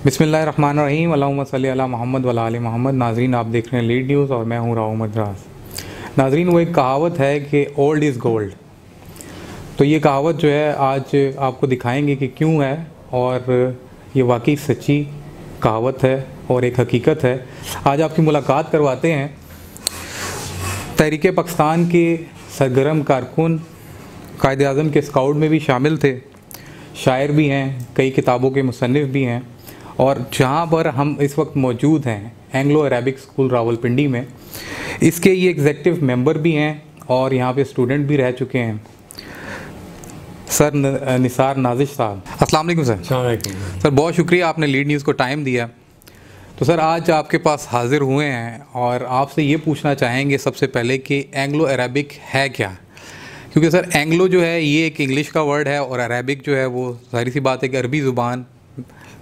बिस्मिल्लाहिर्रहमानिर्रहीम अल्लाहुम्मा सल्ली अला मोहम्मद व अला आलि मोहम्मद। नाज़रीन, आप देख रहे हैं लीड न्यूज़ और मैं हूं राव मद्रास। नाज़रीन, वो एक कहावत है कि ओल्ड इज़ गोल्ड। तो ये कहावत जो है आज आपको दिखाएंगे कि क्यों है, और ये वाकई सच्ची कहावत है और एक हकीकत है। आज आपकी मुलाकात करवाते हैं तहरीक पाकिस्तान के सरगर्म कारकुन, कायद आज़म के स्काउट में भी शामिल थे, शायर भी हैं, कई किताबों के मुसन्निफ़ भी हैं, और जहाँ पर हम इस वक्त मौजूद हैं एंग्लो अरेबिक स्कूल रावलपिंडी में, इसके ये एग्जेक्टिव मेंबर भी हैं और यहाँ पे स्टूडेंट भी रह चुके हैं। सर निसार नाजिश साहब, अस्सलाम वालेकुम सर। अस्सलाम वालेकुम सर, बहुत शुक्रिया आपने लीड न्यूज़ को टाइम दिया। तो सर, आज आपके पास हाज़िर हुए हैं और आपसे ये पूछना चाहेंगे सबसे पहले कि एंग्लो अरेबिक है क्या? क्योंकि सर एंग्लो जो है ये एक इंग्लिश का वर्ड है और अरेबिक जो है वो ज़ाहिर सी बात है कि अरबी ज़ुबान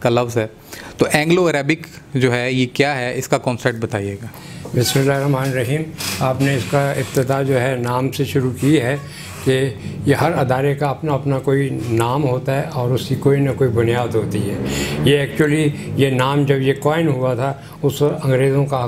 का लफ्ज़ है। तो एंग्लो अरेबिक जो है ये क्या है, इसका कॉन्सेप्ट बताइएगा। बिस्मिल्लाहिर्रहमानिर्रहीम। आपने इसका इब्तिदा जो है नाम से शुरू की है कि ये हर अदारे का अपना अपना कोई नाम होता है और उसकी कोई ना कोई बुनियाद होती है। ये एक्चुअली ये नाम जब ये कॉइन हुआ था उस वक्त अंग्रेज़ों का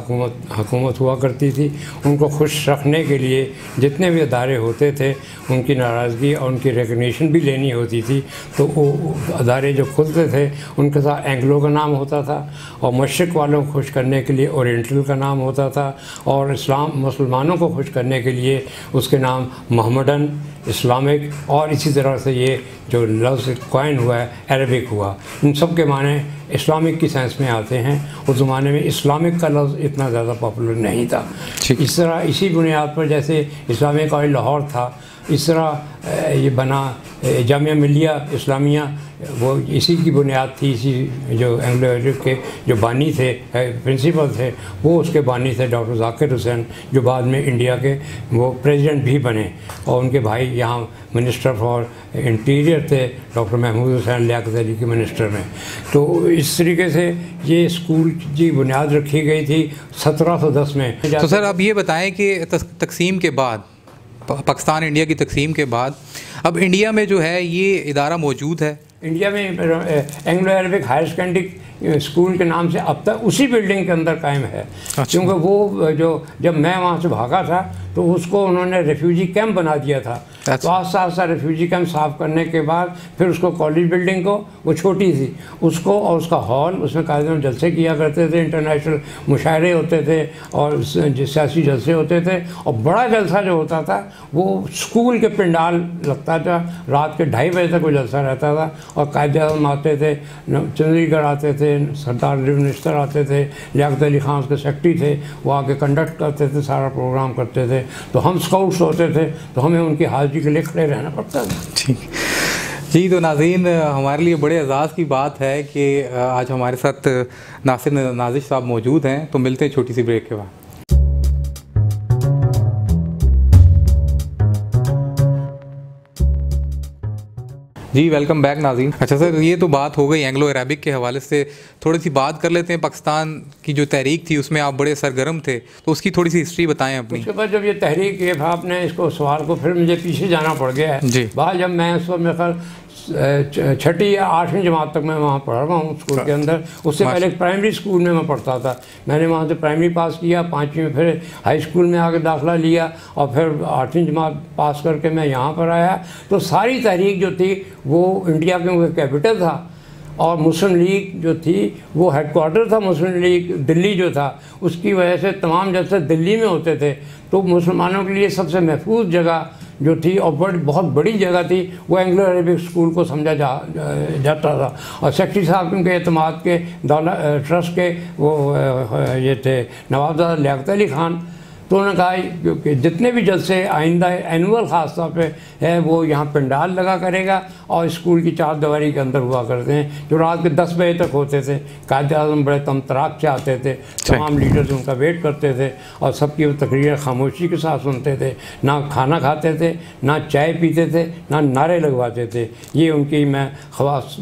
हुकूमत हुआ करती थी। उनको खुश रखने के लिए जितने भी अदारे होते थे उनकी नाराज़गी और उनकी रिकग्निशन भी लेनी होती थी, तो वो अदारे जो खुलते थे उनके साथ एंग्लो का नाम होता था, और मशरिक़ वालों को खुश करने के लिए ओरिएंटल का नाम होता था, और इस्लाम मुसलमानों को खुश करने के लिए उसके नाम मोहम्मदन, इस्लामिक, और इसी तरह से ये जो लफ्ज़ कॉइन हुआ है अरबिक हुआ। इन सब के माने इस्लामिक की सेंस में आते हैं। उस ज़माने में इस्लामिक का लफ्ज़ इतना ज़्यादा पॉपुलर नहीं था। इस तरह इसी बुनियाद पर जैसे इस्लामिक कॉलेज लाहौर था, इस तरह ये बना जामिया मिलिया इस्लामिया, वो इसी की बुनियाद थी। इसी जो एंग्लो अरेबिक के जो बानी थे, प्रिंसिपल थे, वो उसके बानी थे डॉक्टर ज़ाकिर हुसैन, जो बाद में इंडिया के वो प्रेसिडेंट भी बने, और उनके भाई यहाँ मिनिस्टर फॉर इंटीरियर थे, डॉक्टर महमूद हुसैन लियाकत अली के मिनिस्टर में। तो इस तरीके से ये स्कूल की बुनियाद रखी गई थी 1710 में। तो सर आप ये बताएं कि तकसीम के बाद, पाकिस्तान इंडिया की तकसीम के बाद, अब इंडिया में जो है ये इदारा मौजूद है? इंडिया में Anglo Arabic higher secondary school के नाम से अब तक उसी बिल्डिंग के अंदर कायम है। अच्छा। क्योंकि वो जो जब मैं वहाँ से भागा था तो उसको उन्होंने रेफ्यूजी कैंप बना दिया था। तो आस्ता रेफ्यूजी कैंप साफ़ करने के बाद फिर उसको कॉलेज बिल्डिंग को, वो छोटी थी, उसको और उसका हॉल, उसमें कायदे जलसे किया करते थे, इंटरनेशनल मुशायरे होते थे और सियासी जलसे होते थे, और बड़ा जलसा जो होता था वो स्कूल के पंडाल लगता था। रात के 2:30 बजे तक वो जलसा रहता था, और कायदे आज़म आते थे, चंद्रीगढ़ आते थे, सरदार मिनिस्टर आते थे, लियाकत अली खान उसके सेक्रेटरी थे, वो आके कंडक्ट करते थे, सारा प्रोग्राम करते थे। तो हम स्काउट्स होते थे तो हमें उनकी हाज़िरी के लिए खड़े रहना पड़ता था। ठीक जी। तो नाज़रीन, हमारे लिए बड़े एजाज़ की बात है कि आज हमारे साथ नासिर नाजिश साहब मौजूद हैं। तो मिलते हैं छोटी सी ब्रेक के बाद। जी, वेलकम बैक नाज़रीन। अच्छा सर, ये तो बात हो गई एंग्लो अरेबिक के हवाले से। थोड़ी सी बात कर लेते हैं पाकिस्तान की जो तहरीक थी, उसमें आप बड़े सरगर्म थे, तो उसकी थोड़ी सी हिस्ट्री बताएं अपनी। उसके बाद जब ये तहरीक, ये आपने इसको सवाल को फिर मुझे पीछे जाना पड़ गया है जी। बाद जब मैं उस वक्त मेरे ख्याल 6ठी या 8वीं जमात तक मैं वहाँ पढ़ रहा हूँ स्कूल के अंदर। उससे पहले एक प्राइमरी स्कूल में मैं पढ़ता था। मैंने वहाँ से प्राइमरी पास किया, 5वीं में फिर हाई स्कूल में आके दाखिला लिया, और फिर 8वीं जमात पास करके मैं यहाँ पर आया। तो सारी तहरीक जो थी वो इंडिया के कैपिटल था, और मुस्लिम लीग जो थी वो हेडक्वार्टर था। मुस्लिम लीग दिल्ली जो था, उसकी वजह से तमाम जलसे दिल्ली में होते थे। तो मुसलमानों के लिए सबसे महफूज जगह जो थी और बहुत बड़ी जगह थी, वो एंग्लो अरेबिक स्कूल को समझा जाता था। और सेक्रेटरी साहब उनके एतमाद के ट्रस्ट के वो ये थे नवाबजादा लियाकत अली खान। तो उन्होंने कहा कि जितने भी जलसे आइंदा एनुअल ख़ास तौर पे है वो यहाँ पंडाल लगा करेगा, और स्कूल की 4 दीवारी के अंदर हुआ करते हैं, जो रात के 10 बजे तक होते थे। कायदे आज़म बड़े तमतराक से आते थे, तमाम लीडर्स उनका वेट करते थे, और सबकी वो तकरीरें खामोशी के साथ सुनते थे, ना खाना खाते थे, ना चाय पीते थे, ना नारे लगवाते थे। ये उनकी मैं ख़वास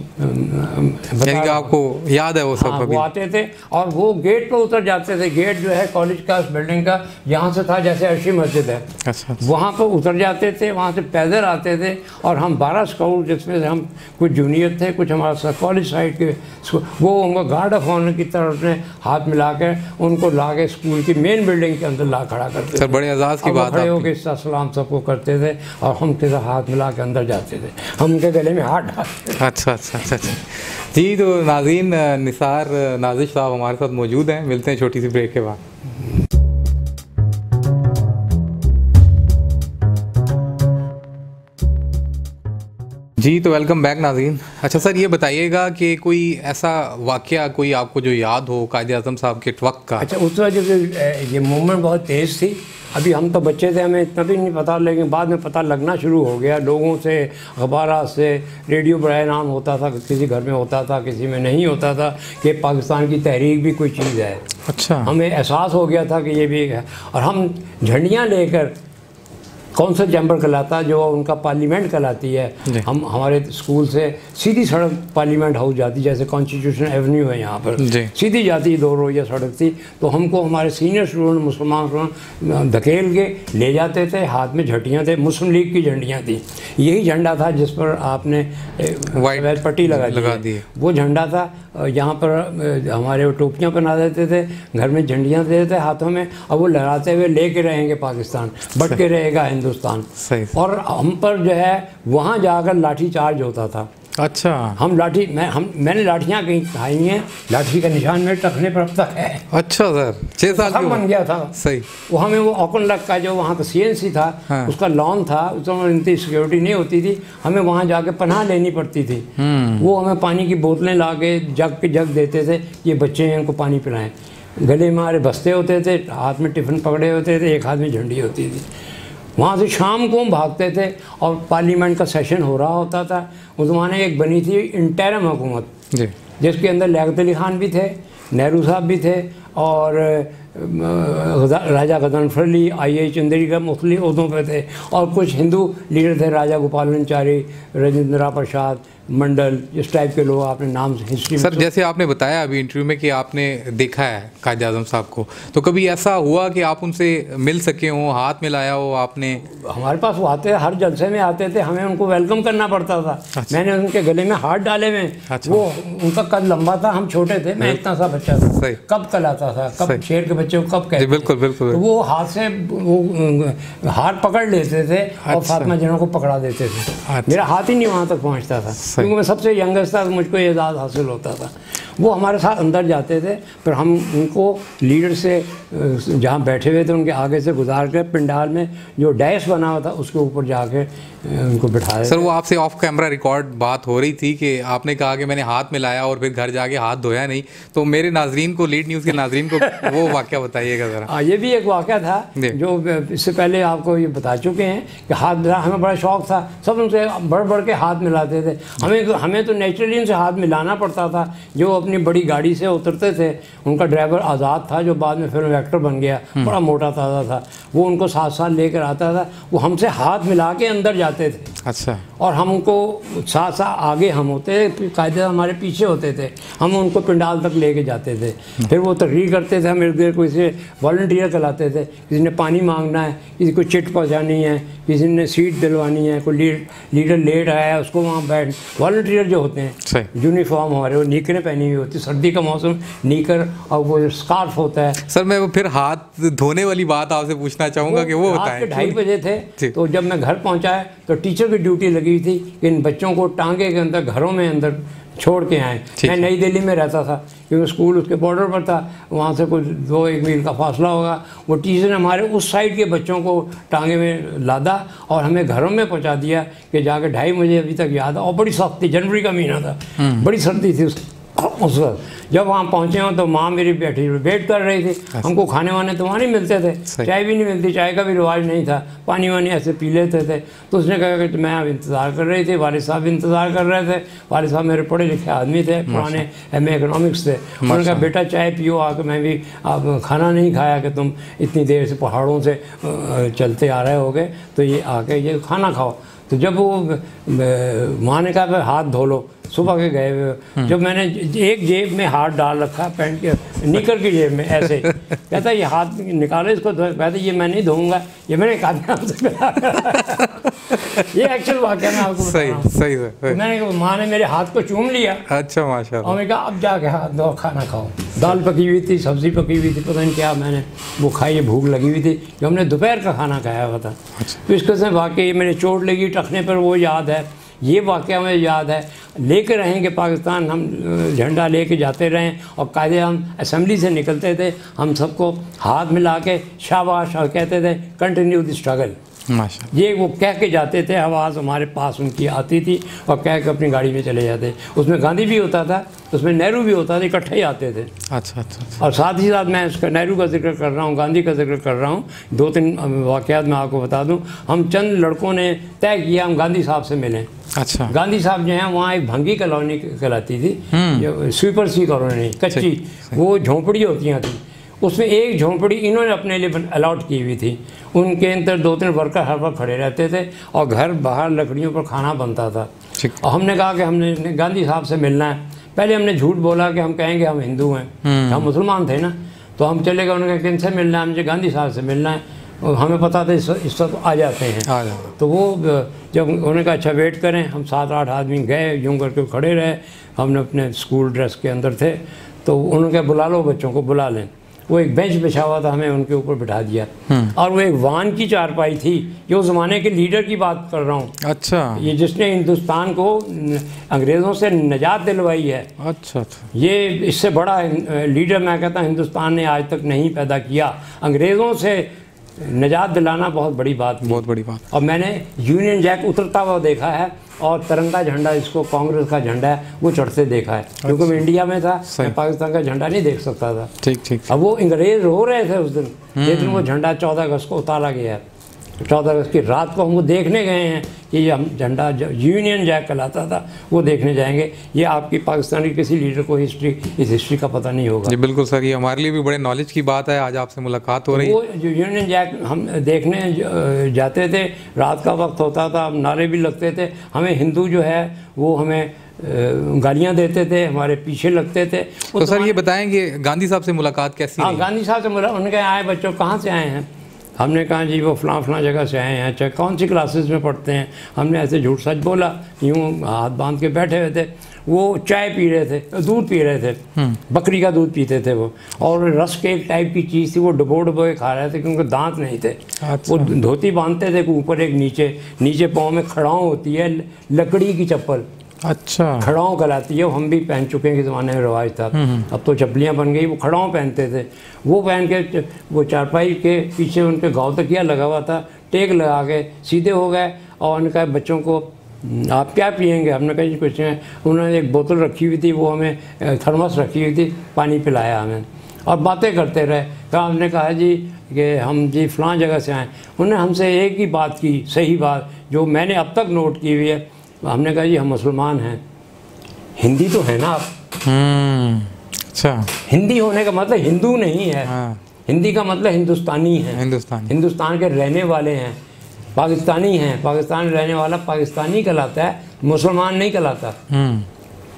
आपको याद है वो सब? वो आते थे और वो गेट पर उतर जाते थे। गेट जो है कॉलेज का, बिल्डिंग का, यहाँ से था जैसे अर्शी मस्जिद है, अच्छा। वहाँ पर उतर जाते थे, वहाँ से पैदल आते थे। और हम 12 स्काउट, जिसमें से हम कुछ जूनियर थे, कुछ हमारा कॉलेज साइड के, वो उनको गार्ड ऑफ ऑनर की तरफ ने हाथ मिला के उनको ला के स्कूल की मेन बिल्डिंग के अंदर ला खड़ा करते सर, बड़े एजाज़ की बात है। खड़े होकर सलाम सबको करते थे और हम के साथ हाथ मिला के अंदर जाते थे, हम उनके गले में हाथ डालते थे। अच्छा अच्छा अच्छा अच्छा जी। तो नाज़रीन, निसार नाजिश साहब हमारे साथ मौजूद हैं। मिलते हैं छोटी सी ब्रेक के बाद। जी, तो वेलकम बैक नाज़रीन। अच्छा सर, ये बताइएगा कि कोई ऐसा वाक़या कोई आपको जो याद हो कायद आज़म साहब के वक्त का। अच्छा, उस वजह से ये मूवमेंट बहुत तेज़ थी। अभी हम तो बच्चे थे, हमें इतना भी नहीं पता, लेकिन बाद में पता लगना शुरू हो गया लोगों से, अखबारात से, रेडियो पर ऐलान होता था, किसी घर में होता था, किसी में नहीं होता था कि पाकिस्तान की तहरीक भी कोई चीज़ है। अच्छा। हमें एहसास हो गया था कि ये भी है। और हम झंडियाँ लेकर, कौंसल चैम्बर कहलाता जो उनका पार्लियामेंट कहलाती है, हम हमारे स्कूल से सीधी सड़क पार्लियामेंट हाउस जाती, जैसे कॉन्स्टिट्यूशन एवेन्यू है यहाँ पर, सीधी जाती 2 रोज़ सड़क थी। तो हमको हमारे सीनियर स्टूडेंट मुसलमान धकेल के ले जाते थे, हाथ में झंडियाँ थे, मुस्लिम लीग की झंडियाँ थी। यही झंडा था जिस पर आपने वाइट पट्टी लगा दी, वो झंडा था। यहाँ पर हमारे टोपियाँ पहना देते थे, घर में झंडियाँ देते थे हाथों में, और वो लहराते हुए लेके रहेंगे पाकिस्तान, बढ़ के रहेगा हिंदुस्तान। और हम पर जो है वहाँ जाकर लाठी चार्ज होता था। अच्छा। हम लाठी मैंने लाठियाँ कहीं खाई हैं, लाठी का निशान मेरे टखने पर अब तक है। अच्छा सर, 6 साल की बन गया था। सही। वो हमें वो औकनलक का जो वहाँ का CNC था, हाँ। उसका लॉन था, उसमें इतनी सिक्योरिटी नहीं होती थी, हमें वहाँ जाके पनाह लेनी पड़ती थी। वो हमें पानी की बोतलें ला के जग देते थे, ये बच्चे हैं इनको पानी पिलाएं। गले में हमारे बस्ते होते थे, हाथ में टिफ़िन पकड़े होते थे, एक हाथ में झंडी होती थी। वहाँ से शाम को हम भागते थे और पार्लियामेंट का सेशन हो रहा होता था। उस ज़माने एक बनी थी इंटरिम हुकूमत, जिसके अंदर लियाकत अली खान भी थे, नेहरू साहब भी थे, और राजा गजनफर अली, I.A. चंद्रिका मुख्तलिफ उहदों पे थे, और कुछ हिंदू लीडर थे, राजा गोपालाचारी, राजेंद्र प्रसाद मंडल, इस टाइप के लोग आपने नाम हिस्ट्री में। सर, जैसे आपने बताया अभी इंटरव्यू में कि आपने देखा है कायद आज़म साहब को, तो कभी ऐसा हुआ कि आप उनसे मिल सके हों, हाथ मिलाया हो आपने? हमारे पास वो आते, हर जलसे में आते थे, हमें उनको वेलकम करना पड़ता था। अच्छा। मैंने उनके गले में हाथ डाले में। अच्छा। वो उनका कद लंबा था, हम छोटे थे, मैं इतना सा बच्चा था। सही। कब कहलाता था, कब शेर के बच्चे को कब कहते? बिल्कुल बिल्कुल। तो वो हाथ से वो हाथ पकड़ लेते थे और फातिमा जिन्ना को पकड़ा देते थे। मेरा हाथ ही नहीं वहाँ तक पहुँचता था, क्योंकि मैं सबसे यंगेस्ट था, मुझको एजाज़ हासिल होता था। वो हमारे साथ अंदर जाते थे, फिर हम उनको लीडर से जहाँ बैठे हुए थे उनके आगे से गुजार कर पिंडाल में जो डैश बना हुआ था उसके ऊपर जाके उनको बिठाया। सर, वो आपसे ऑफ कैमरा रिकॉर्ड बात हो रही थी कि आपने कहा कि मैंने हाथ मिलाया और फिर घर जाके हाथ धोया नहीं, तो मेरे नाजरीन को, लीड न्यूज़ के नाजरीन को वो वाक़या बताइएगा ज़रा। ये भी एक वाक़या था जो इससे पहले आपको ये बता चुके हैं कि हाथ मिला, हमें बड़ा शौक़ था, सब उनसे बढ़ के हाथ मिलाते थे। हमें तो नेचुरली उनसे हाथ मिलाना पड़ता था। जो अपनी बड़ी गाड़ी से उतरते थे, उनका ड्राइवर आज़ाद था, जो बाद में फिल्म एक्टर बन गया, बड़ा मोटा ताज़ा था, वो उनको साथ लेकर आता था, वो हमसे हाथ मिला के अंदर जाते थे। अच्छा। और हम उनको साथ आगे हम होते, कायदे हमारे पीछे होते थे, हम उनको पिंडाल तक लेके जाते थे। फिर वो तकरीर करते थे, हम इर्द गिर्द कोई से वॉलंटियर कहलाते थे, किसी ने पानी मांगना है, किसी को चिट पहुँचानी है, किसी ने सीट दिलवानी है, कोई लीडर लेट आया है उसको वहाँ बैठ, वॉलंटियर जो होते हैं यूनिफॉर्म हमारे, वो नीकरें पहनी हुई होती, सर्दी का मौसम नीकर और वो स्कार्फ होता है। सर, मैं वो फिर हाथ धोने वाली बात आपसे पूछना चाहूँगा कि वो होता है। 2:30 बजे थे, तो जब मैं घर पहुँचा है तो टीचर की ड्यूटी लगी थी कि इन बच्चों को टांगे के अंदर घरों में अंदर छोड़ के आए। मैं नई दिल्ली में रहता था, क्योंकि स्कूल उसके बॉर्डर पर था, वहाँ से कुछ 2-1 मील का फासला होगा। वो टीचर ने हमारे उस साइड के बच्चों को टांगे में लादा और हमें घरों में पहुँचा दिया कि जाकर 2:30 मुझे अभी तक याद है। और बड़ी सख्त थी, जनवरी का महीना था, बड़ी सर्दी थी उस वक्त। जब वहाँ पहुँचे हों तो माँ मेरी बैठी वेट कर रही थी। हमको खाने वाने तो वहाँ नहीं मिलते थे, चाय भी नहीं मिलती, चाय का भी रिवाज नहीं था, पानी वानी ऐसे पी लेते थे। तो उसने कहा कि मैं अब इंतज़ार कर रही थी, वालिद साहब इंतज़ार कर रहे थे। वालिद साहब मेरे पढ़े लिखे आदमी थे, पुराने MA इकोनॉमिक्स थे। उन्होंने कहा बेटा चाय पियो आके, मैं भी आप खाना नहीं खाया कि तुम इतनी देर से पहाड़ों से चलते आ रहे होगे, तो ये आके ये खाना खाओ। तो जब वो माँ ने कहा हाथ धो लो, सुबह के गए हुए। जब मैंने एक जेब में हाथ डाल रखा पैंट के निकर की जेब में ऐसे, कहता ये हाथ निकालो इसको, कहते ये मैं नहीं धोऊंगा, ये मैंने कहा ये एक्चुअल वाक़या मैं आपको बता रहा हूं। सही तो मैंने माँ ने मेरे हाथ को चूम लिया। अच्छा माशाल्लाह। और मैं कहा अब जाके हाथ धो खाना खाओ। दाल पकी हुई थी, सब्ज़ी पकी हुई थी, पता नहीं क्या मैंने वो खाई, भूख लगी हुई थी, जो हमने दोपहर का खाना खाया हुआ था। तो इस कसम वाकई मेरे चोट लगी टखने पर, वो याद है, ये वाक़या मुझे याद है। लेके रहेंगे पाकिस्तान, हम झंडा लेके जाते रहें और कायदे हम असेंबली से निकलते थे, हम सबको हाथ मिला के शाबाश और कहते थे कंटिन्यू द स्ट्रगल। माशाल्लाह। ये वो कह के जाते थे, आवाज़ हमारे पास उनकी आती थी और कह के अपनी गाड़ी में चले जाते। उसमें गांधी भी होता था, उसमें नेहरू भी होता था, इकट्ठे ही आते थे। अच्छा। और साथ ही साथ मैं इसका नेहरू का जिक्र कर रहा हूँ, गांधी का जिक्र कर रहा हूँ। 2-3 वाक़यात मैं आपको बता दूँ। हम चंद लड़कों ने तय किया हम गांधी साहब से मिलें। अच्छा। गांधी साहब जो हैं वहाँ एक भंगी कॉलोनी कहलाती थी, स्वीपर सी कॉलोनी, कच्ची, वो झोंपड़ी होती थी। उसमें एक झोंपड़ी इन्होंने अपने लिए अलॉट की हुई थी। उनके अंदर 2-3 वर्कर हर वक्त खड़े रहते थे और घर बाहर लकड़ियों पर खाना बनता था। और हमने कहा कि हमने गांधी साहब से मिलना है। पहले हमने झूठ बोला कि हम कहेंगे हम हिंदू हैं, हम मुसलमान थे ना, तो हम चले गए। उन्होंने कहा किन से मिलना है? मुझे गांधी साहब से मिलना है। और हमें पता था इस वक्त आ जाते हैं। तो वो जब उन्होंने कहा अच्छा वेट करें, हम 7-8 आदमी गए, यूँ करके खड़े रहे। हमने अपने स्कूल ड्रेस के अंदर थे, तो उन्होंने कहा बुला लो बच्चों को, बुला लें। वो एक बेंच बिछा हुआ था, हमें उनके ऊपर बिठा दिया। और वो एक वान की चारपाई थी, जो ज़माने के लीडर की बात कर रहा हूँ। अच्छा। ये जिसने हिंदुस्तान को अंग्रेज़ों से निजात दिलवाई है। अच्छा। ये इससे बड़ा लीडर मैं कहता हूँ हिंदुस्तान ने आज तक नहीं पैदा किया। अंग्रेज़ों से निजात दिलाना बहुत बड़ी बात, बहुत बड़ी बात। और मैंने यूनियन जैक उतरता हुआ देखा है और तिरंगा झंडा, इसको कांग्रेस का झंडा है, वो चढ़ते देखा है। क्योंकि मैं इंडिया में था, मैं पाकिस्तान का झंडा नहीं देख सकता था। ठीक। अब वो अंग्रेज रो रहे थे उस दिन, लेकिन वो झंडा 14 अगस्त को उतारा गया है। 14 अगस्त की रात को हम वो देखने गए हैं कि ये हम झंडा यूनियन जैक कहलाता था, वो देखने जाएंगे। ये आपकी पाकिस्तानी किसी लीडर को इस हिस्ट्री का पता नहीं होगा। जी बिल्कुल सर, ये हमारे लिए भी बड़े नॉलेज की बात है, आज आपसे मुलाकात हो रही है। वो जो यूनियन जैक हम देखने जाते थे, रात का वक्त होता था, नारे भी लगते थे। हमें हिंदू जो है वो हमें गालियाँ देते थे, हमारे पीछे लगते थे। तो सर ये बताएंगे गांधी साहब से मुलाकात कैसी? हाँ, गांधी साहब से उनके आए बच्चों कहाँ से आए हैं? हमने कहा जी वो फलां जगह से आए हैं। अच्छा कौन सी क्लासेस में पढ़ते हैं? हमने ऐसे झूठ सच बोला, यूँ हाथ बांध के बैठे हुए थे। वो चाय पी रहे थे, दूध पी रहे थे, बकरी का दूध पीते थे वो, और रस के एक टाइप की चीज़ थी, वो डुबो के खा रहे थे क्योंकि दांत नहीं थे। अच्छा। वो धोती बांधते थे ऊपर, एक नीचे पाँव में खड़ाऊँ होती है, लकड़ी की चप्पल। अच्छा। खड़ाऊँ कहलाती है, वो हम भी पहन चुके हैं, के ज़माने में रिवाज था। अब तो चप्पलियाँ बन गई, वो खड़ाऊँ पहनते थे। वो पहन के वो चारपाई के पीछे उनके गाँव तकिया लगा हुआ था, टेक लगा के सीधे हो गए। और उनका बच्चों को आप क्या पियेंगे? हमने कहा जी कुछ नहीं। उन्होंने एक बोतल रखी हुई थी, वो हमें थर्मस रखी हुई थी, पानी पिलाया हमें और बातें करते रहे। तो हमने कहा जी कि हम जी फ़लाँ जगह से आए। उन्होंने हमसे एक ही बात की, सही बात जो मैंने अब तक नोट की हुई है। हमने कहा जी हम मुसलमान हैं, हिंदी तो है ना आप? अच्छा। हिंदी होने का मतलब हिंदू नहीं है। हाँ। हिंदी का मतलब हिंदुस्तानी है, हिंदुस्तान के रहने वाले हैं, पाकिस्तानी हैं। पाकिस्तान रहने वाला पाकिस्तानी कहलाता है, मुसलमान नहीं कहलाता।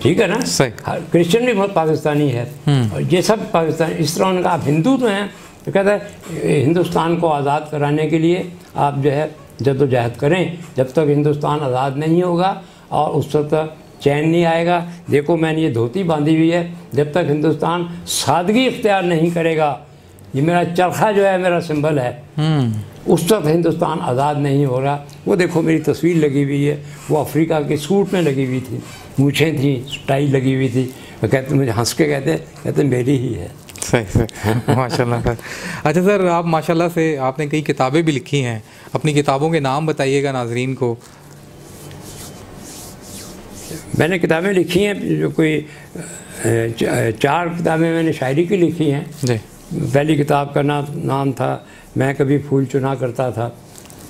ठीक है ना? सही। क्रिश्चियन भी बहुत पाकिस्तानी है, और ये सब पाकिस्तानी। इस तरह उन्होंने कहा आप हिंदू तो हैं, तो कहता है हिंदुस्तान को आज़ाद कराने के लिए आप जो है जद्दोजहद करें। जब तक हिंदुस्तान आज़ाद नहीं होगा और उस वक्त तक चैन नहीं आएगा। देखो मैंने ये धोती बांधी हुई है, जब तक हिंदुस्तान सादगी इख्तियार नहीं करेगा, ये मेरा चरखा जो है मेरा सिंबल है, उस वक्त हिंदुस्तान आज़ाद नहीं हो रहा। वो देखो मेरी तस्वीर लगी हुई है, वो अफ्रीका के सूट में लगी हुई थी, मूछें थी, स्टाइल लगी हुई थी। वो कहते मुझे हंस के कहते मेरी ही है। सही माशाल्लाह सर। अच्छा सर, आप माशाल्लाह से आपने कई किताबें भी लिखी हैं, अपनी किताबों के नाम बताइएगा नाजरीन को। मैंने किताबें लिखी हैं, जो कोई 4 किताबें मैंने शायरी की लिखी हैं जी। पहली किताब का नाम था मैं कभी फूल चुना करता था।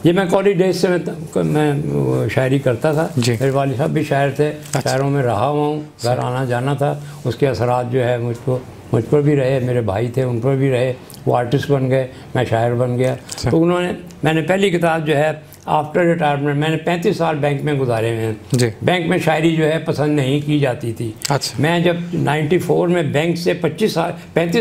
ये मैं कॉलेज डेज से मैं शायरी करता था। मेरे वालिद साहब भी शायर थे। अच्छा। शायरों में रहा हुआ हूँ, घर आना जाना था, उसके असरात जो है मुझ पर भी रहे, मेरे भाई थे उन पर भी रहे। वो आर्टिस्ट बन गए, मैं शायर बन गया। तो मैंने पहली किताब जो है आफ्टर रिटायरमेंट मैंने 35 साल बैंक में गुजारे हुए हैं जी। बैंक में शायरी जो है पसंद नहीं की जाती थी। अच्छा। मैं जब 94 में बैंक से 35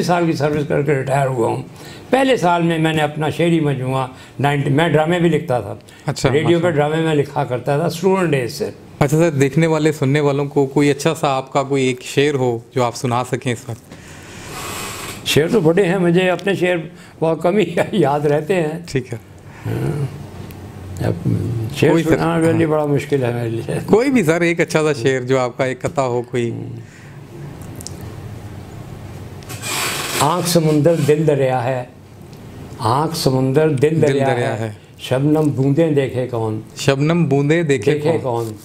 साल की सर्विस करके रिटायर हुआ हूँ, पहले साल में मैंने अपना शेरी मजमूआ मैं ड्रामे भी लिखता था। अच्छा। रेडियो पे ड्रामे में लिखा करता था स्टूडेंट डेज से। अच्छा सर, देखने वाले सुनने वालों को कोई अच्छा सा आपका कोई एक शेर हो जो आप सुना सकें इस वक्त? शेर तो बड़े हैं, मुझे अपने शेर बहुत कम ही याद रहते हैं। ठीक है। शेर सुनाना मेरे लिए बड़ा मुश्किल है मेरे लिए। कोई भी सर, एक अच्छा सा शेर जो आपका एक कथा हो कोई। आँख समुंदर दिल दरिया है, आँख समुंदर दिल दरिया है, शबनम बूंदें देखे कौन, शबनम बूंदे देखे कौन।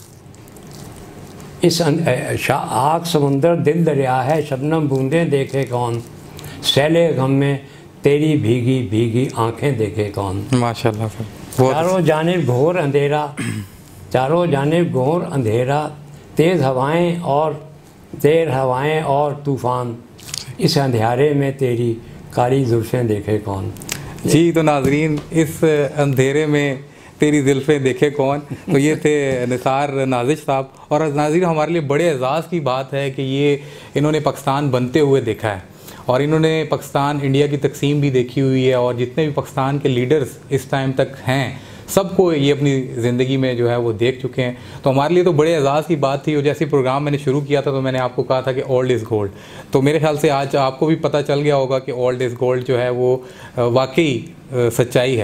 इस आँख समुंदर दिल दरिया है, शबनम बूंदें देखे कौन, सैले गम में तेरी भीगी भीगी आंखें देखे कौन। माशाल्लाह सर। चारों जानिब घोर अंधेरा, चारों जानिब घोर अंधेरा, तेज़ हवाएं और तूफ़ान, इस अंधेरे में तेरी काली जुल्फ़ें देखे कौन। जी तो नाजरीन, इस अंधेरे में तेरी ज़ुल्फ़ें देखे कौन, तो ये थे निसार नाजिश साहब। और नाज़रीन, हमारे लिए बड़े एजाज़ की बात है कि ये इन्होंने पाकिस्तान बनते हुए देखा है और इन्होंने पाकिस्तान इंडिया की तकसीम भी देखी हुई है, और जितने भी पाकिस्तान के लीडर्स इस टाइम तक हैं सबको ये अपनी ज़िंदगी में जो है वो देख चुके हैं। तो हमारे लिए तो बड़े एजाज़ की बात थी। और जैसे प्रोग्राम मैंने शुरू किया था तो मैंने आपको कहा था कि ओल्ड इज़ गोल्ड, तो मेरे ख्याल से आज आपको भी पता चल गया होगा कि ओल्ड इज़ गोल्ड जो है वो वाकई सच्चाई है।